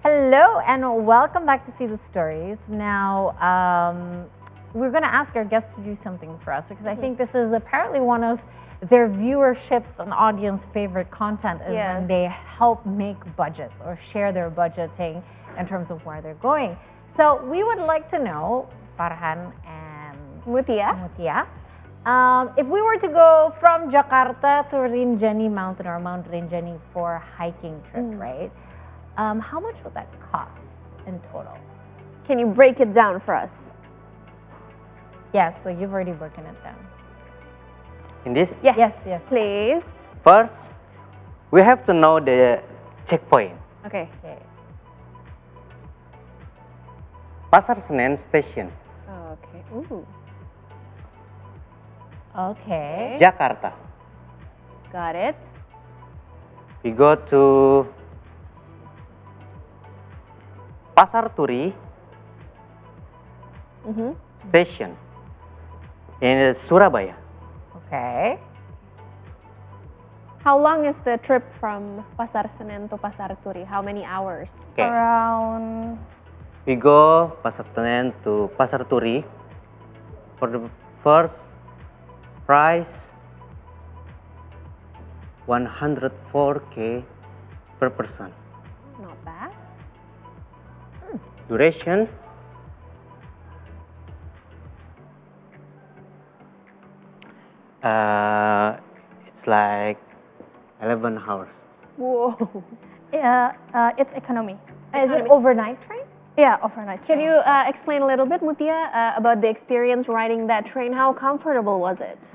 Hello and welcome back to See the Stories. Now, we're going to ask our guests to do something for us because I think this is apparently one of their viewerships and audience favorite content is when they help make budgets or share their budgeting in terms of where they're going. So we would like to know, Farhan and Mutia, if we were to go from Jakarta to Rinjani Mountain or Mount Rinjani for a hiking trip, right? How much would that cost in total? can you break it down for us? Yes, so you've already broken it down. In this, Yes. Please. first, we have to know the checkpoint. Okay. Okay. Pasar Senen Station, Okay. Ooh. Okay. Jakarta. Got it. We go to Pasar Turi Station in Surabaya. Okay. How long is the trip from Pasar Senen to Pasar Turi? How many hours? Okay. Around We go Pasar Senen to Pasar Turi. For the first price, 104K per person. Not bad. Duration, it's like 11 hours. Whoa. it's economy. Is it overnight train? Yeah, overnight. Can train. you explain a little bit, Mutia, about the experience riding that train? How comfortable was it?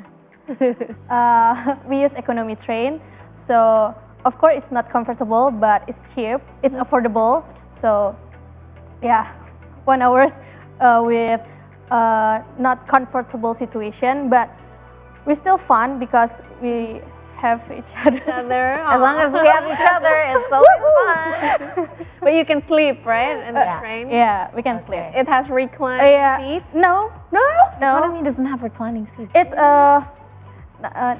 We use economy train, so of course it's not comfortable, but it's cheap. It's affordable. So, yeah, 1 hours with not comfortable situation, but we still fun because we have each other. As long as we have each other, it's always fun. But you can sleep, right, in the train? Yeah, we can sleep. It has reclined seats? No, What do you no. mean doesn't have reclining seats? It's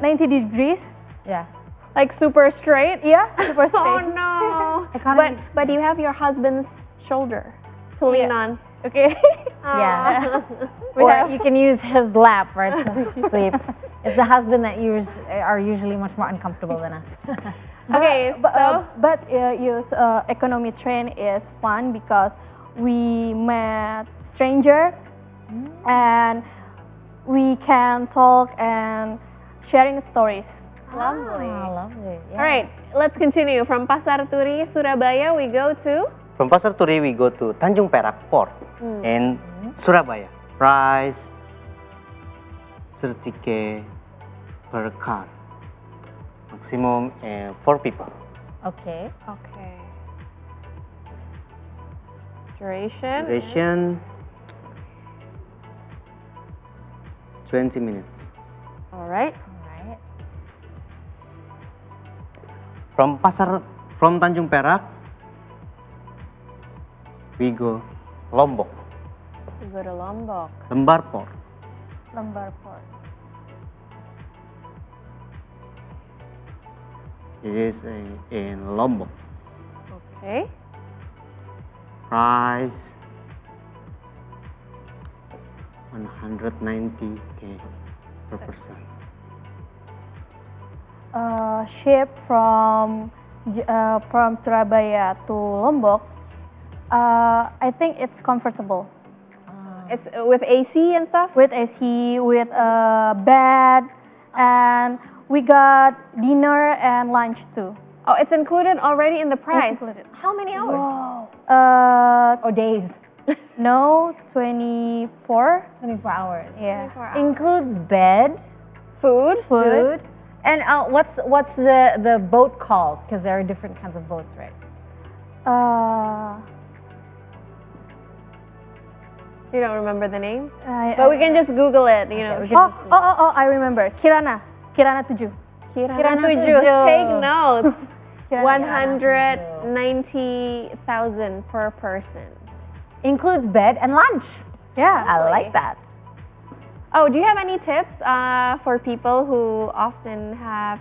90 degrees. Yeah. Like super straight? Yeah, super Oh straight. no! Economy. But you have your husband's shoulder to lean on. Okay. Yeah. Or you can use his lap, right, to sleep. It's the husband that are usually much more uncomfortable than us. Okay, so But use economy train is fun because we met stranger and we can talk and sharing stories. lovely. Lovely. Yeah. All right, let's continue. From Pasar Turi, Surabaya, we go to From Pasar Turi, we go to Tanjung Perak Port in Surabaya. Price 30K per car. Maximum 4 people. Okay. okay. Duration. Duration 20 minutes. All right. All right. From Tanjung Perak, we go Lombok, We go to Lombok. Lembar Port. Lembar Port. It is in Lombok. Okay. Price 190K per person. Ship from Surabaya to Lombok. I think it's comfortable It's with AC and stuff? with AC, with a bed, and we got dinner and lunch too. Oh, it's included already in the price. It's included. How many hours? Uh, Or days? no, 24. 24 hours. Yeah. Includes bed, Food. food, and what's the boat called? Because there are different kinds of boats, right? You don't remember the name? I- But we can just Google it, you know. I remember. Kirana 7. Kirana Kirana 7. 7. Take notes. Kirana 190,000 per person. Includes bed and lunch. Yeah. I like that. Oh, do you have any tips for people who often have,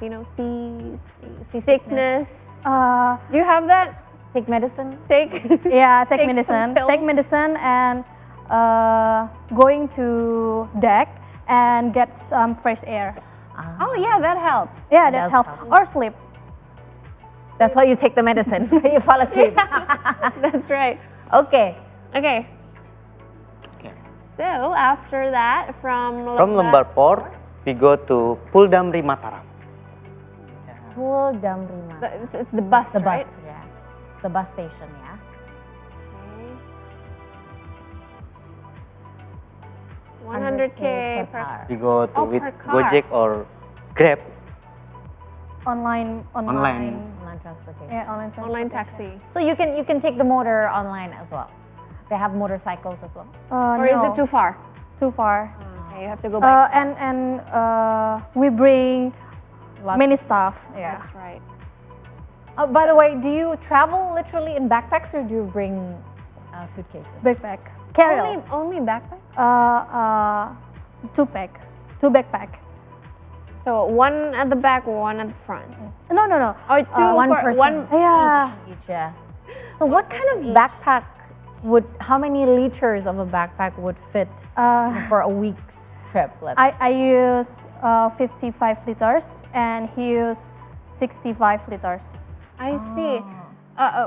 seasickness? Do you have that? Take medicine. Take Yeah, take Take some medicine. pills. Take medicine and going to deck and get some fresh air. Oh yeah, that helps. Yeah, Does that helps. help. Or sleep. That's why you take the medicine. You fall asleep. That's right. Okay. Okay. Okay. So after that, from From Lembar Port, we go to Puldamri Mataram. Pul Damri Mataram. It's the bus, The right? bus, yeah. It's the bus station, yeah. Okay. 100K per car. We go to Oh, with per car. Gojek or Grab. Online. Online. Online transportation. Yeah, online. online transportation. taxi. So you can take the motor online as well. They have motorcycles as well. Or is No, it too far? too far? Okay, you have to go by. And we bring Lots- many stuff. Yeah. That's right. Oh, by the way, do you travel literally in backpacks or do you bring suitcases? Backpacks. Carry Only backpack. two packs. Two backpack. So one at the back, one at the front. No, no, no. Or two one for person. one. Yeah. Each, yeah. So what kind of backpack how many liters of a backpack would fit for a week's trip? I use 55 liters and he used 65 liters. I see.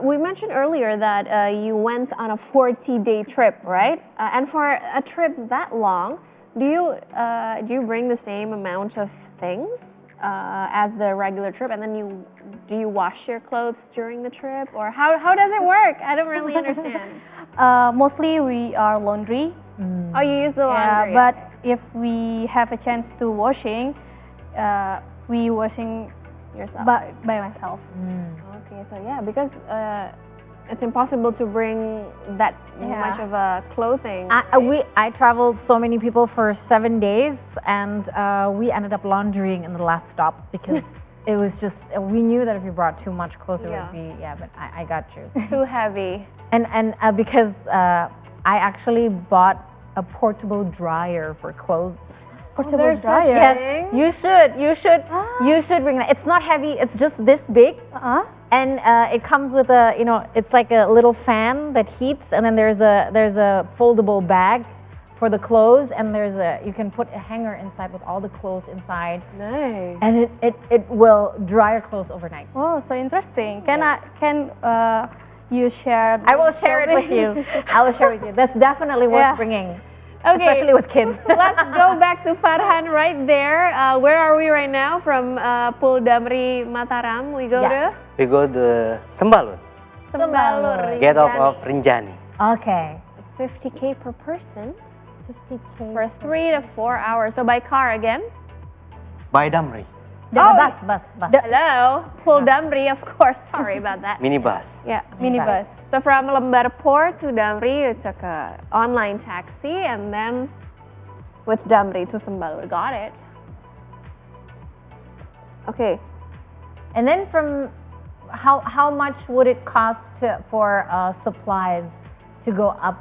We mentioned earlier that you went on a 40-day trip, right? And for a trip that long, do you bring the same amount of things as the regular trip, and then do you wash your clothes during the trip, or how does it work? I don't really understand. Mostly we are laundry. Oh, you use the Yeah, laundry. but if we have a chance to washing, we washing yourself. by myself. Okay, so yeah, because it's impossible to bring that much of a clothing. I traveled so many people for 7 days, and we ended up laundering in the last stop because it was just we knew that if we brought too much clothes, it would be But I got you. Too heavy. And because I actually bought a portable dryer for clothes. Portable there's such dryer. a- Yes, you should bring that. It's not heavy. It's just this big, and it comes with it's like a little fan that heats, and then there's a foldable bag for the clothes, and you can put a hanger inside with all the clothes inside, Nice. and it will dry your clothes overnight. Oh, so interesting. Can you share? I will share it with you. I will share it with you. That's definitely worth Yeah. bringing, Okay. especially with kids. Let's go back to Farhan right there. Where are we right now? From Puldamri Mataram, we go Yeah. to We go to Sembalun, Sembalur. get off Rinjani. of Rinjani. Okay. It's 50K per person 50K. for 3 to 4 hours. So by car again. By Damri, Bus. Hello, Puldamri, of course. Sorry about that. minibus. Yeah. Minibus. So from Lembar Port to Damri, you took a online taxi, and then with Damri to Sembalur. Got it. Okay. And then from how much would it cost for supplies to go up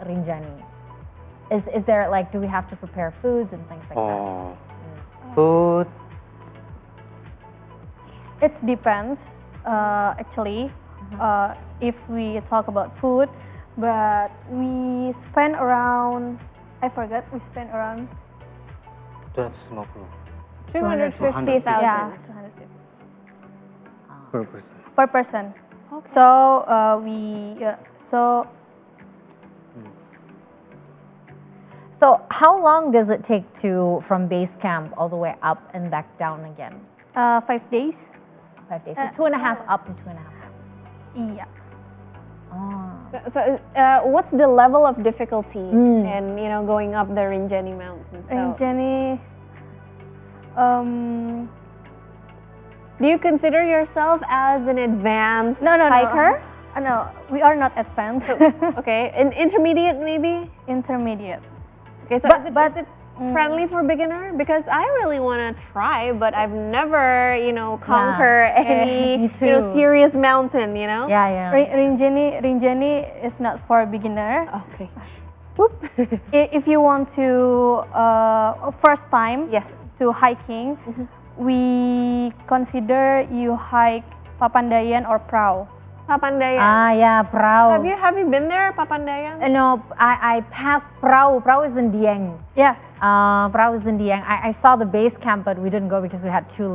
Rinjani? Is there do we have to prepare foods and things like that? Oh, food. It depends, actually, if we talk about food, but we spend around, I forgot, we spend around 250 250,000. yeah, 250 per person. per person. So So how long does it take from base camp all the way up and back down again? 5 days. 5 days. So 2.5 up and 2.5 down. Yeah. So, what's the level of difficulty in going up the Rinjani Mountain? So, And Jenny, do you consider yourself as an advanced no, hiker? no, we are not advanced. Okay, intermediate maybe. Intermediate. Okay, so is it friendly for beginner? Because I really want to try, but I've never conquer any me too. serious mountain. Yeah. Rinjani is not for beginner. Okay. If you want to first time Yes. to hiking, we consider you hike Papandayan or Prau. Papandayan. Ah, yeah, perahu. Have you been there, Papandayan? No, I passed perahu. Perahu is in Dieng. Yes. Perahu is in Dieng. I saw the base camp, but we didn't go because we had two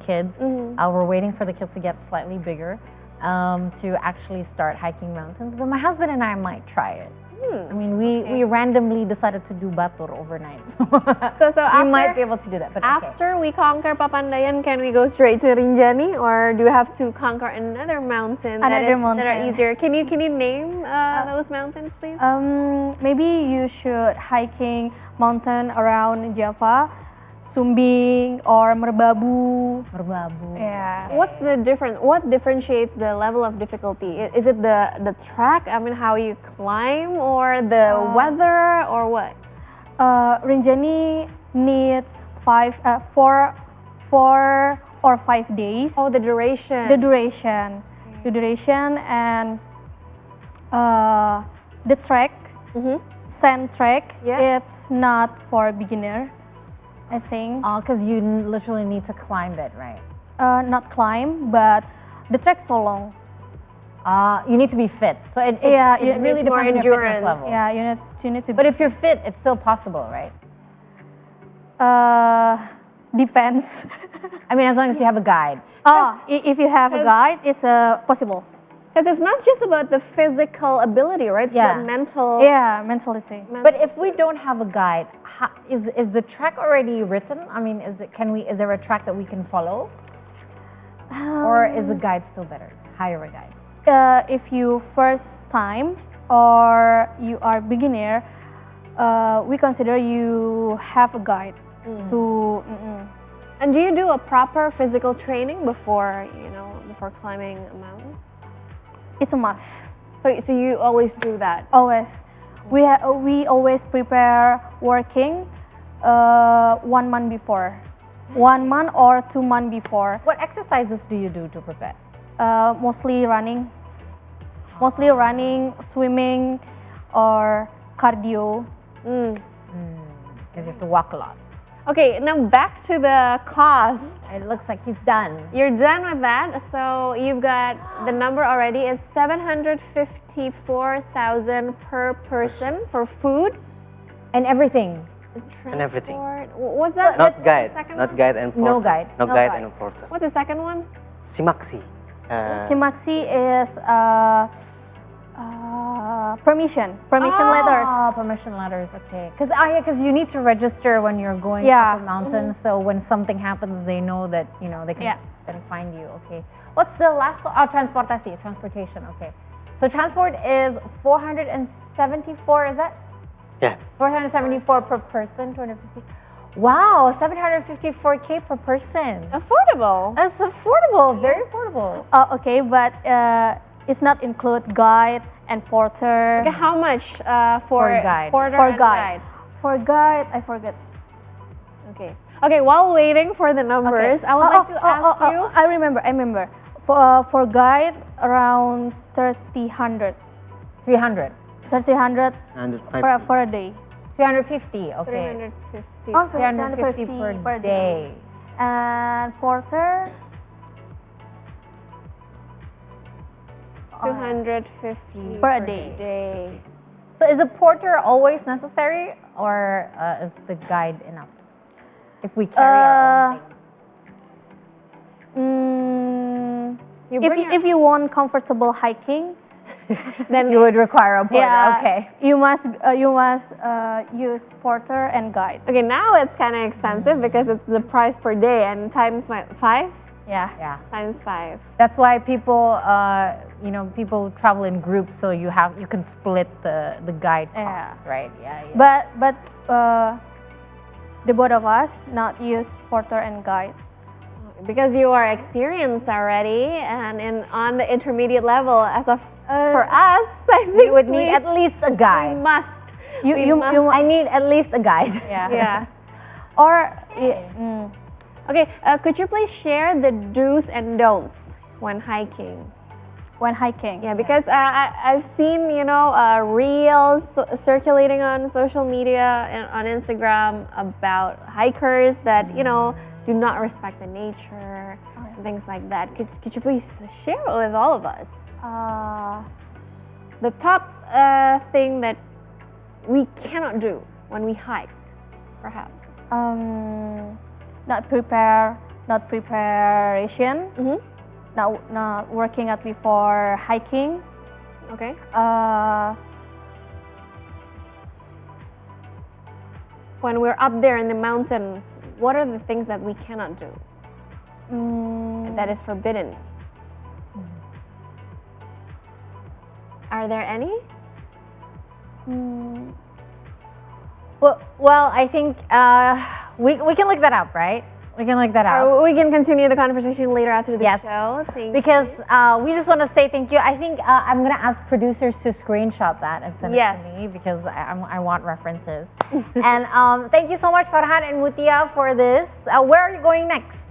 kids. We're waiting for the kids to get slightly bigger to actually start hiking mountains. But my husband and I might try it. I mean, we randomly decided to do Batur overnight, so So we might after, be able to do that. But okay. after we conquer Papandayan, can we go straight to Rinjani, or do we have to conquer another mountain? that Another that are mountain. easier? Can you name those mountains, please? Maybe you should hiking mountain around Java, Sumbing or Merbabu. Merbabu. Yeah. What's the difference? What differentiates the level of difficulty? Is it the track? I mean, how you climb, or the weather, or what? Rinjani needs 4 or 5 days. Oh, the duration. The duration and the track, sand track. Yeah. It's not for beginner, I think. Because you literally need to climb it, right? Not climb, but the track so long. You need to be fit. So it It really needs more depends on your fitness endurance. level. Yeah, you need to. But if you're fit, it's still possible, right? Depends. I mean, as long as you have a guide. If you have a guide, it's possible. Because it's not just about the physical ability, right? It's Yeah. about mental. Yeah, mentality. But if we don't have a guide, is the track already written? I mean, is there a track that we can follow? Or is a guide still better? Hire a guide. If you first time or you are beginner, we consider you have a guide to. And do you do a proper physical training before climbing a mountain? It's a must. So you always do that. Always, we always prepare working 1 month before, 1 month or 2 months before. What exercises do you do to prepare? Mostly running, swimming, or cardio. Because you have to walk a lot. Okay, now back to the cost. It looks like he's done. You're done with that, so you've got the number already. It's 754,000 per person for food And everything. And everything. transport. What's that? Not What's guide, the second not one? guide and porter. No guide. No No guide guide. and porter. What's the second one? Simaksi. Simaksi is permission letters. Oh, permission letters. Okay. Because you need to register when you're going Yeah. up a mountain. So when something happens, they know that they can Yeah. then find you. Okay. What's the last one? Oh, transportation. Okay. So transport is 474. Is that Yeah. 474 per person? 250. Wow, 754K per person. Affordable. That's affordable. Very affordable. Okay, but it's not include guide and porter. Okay, how much for guide. porter For and guide. For guide, I forget. Okay. Okay, while waiting for the numbers, I would like to ask you. I remember. For guide, around 300. 300. 300 105. for a day. 350. Okay. 350. Oh, 350 per day. And porter, 250 per day. So is a porter always necessary, or is the guide enough? If we carry our own things. You if bring you, if you want comfortable hiking, Then you would require a porter. Okay. you must use porter and guide. Okay, now it's kind of expensive because it's the price per day and times 5 Yeah. Yeah. times 5. That's why people, people travel in groups, so you can split the guide Yeah. costs, right? Yeah. But the both of us not use porter and guide. Because you are experienced already and on the intermediate level for us, I think You would need at least a we guide. must. I need at least a guide. Yeah. Yeah. Or Okay, could you please share the do's and don'ts when hiking? when hiking. Yeah, because I've seen, reels circulating on social media and on Instagram about hikers that, do not respect the nature and things like that. Could you please share with all of us the top thing that we cannot do when we hike, perhaps? Not preparation. Not working out before hiking. Okay. When we're up there in the mountain, what are the things that we cannot do? That is forbidden. Are there any? Well, I think we can look that up, right? We can look that up. Or we can continue the conversation later after the Yes. show. Thank Because we just want to say thank you. I think I'm going to ask producers to screenshot that and send Yes. it to me because I want references. And thank you so much, Farhan and Mutia, for this. Where are you going next?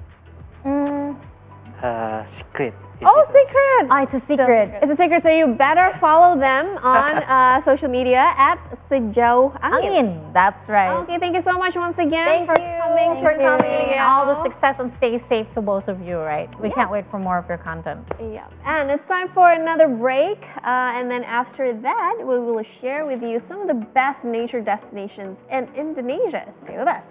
Secret. It Oh, is a secret! Oh, it's a secret. It's a secret, so you better follow them on social media at Sejauh Angin. Angin, that's right. Okay, thank you so much once again Thank for you coming. for to coming and all the Rio. success, and stay safe to both of you, right? We can't wait for more of your content. Yeah, and it's time for another break. And then after that, we will share with you some of the best nature destinations in Indonesia. Stay with us.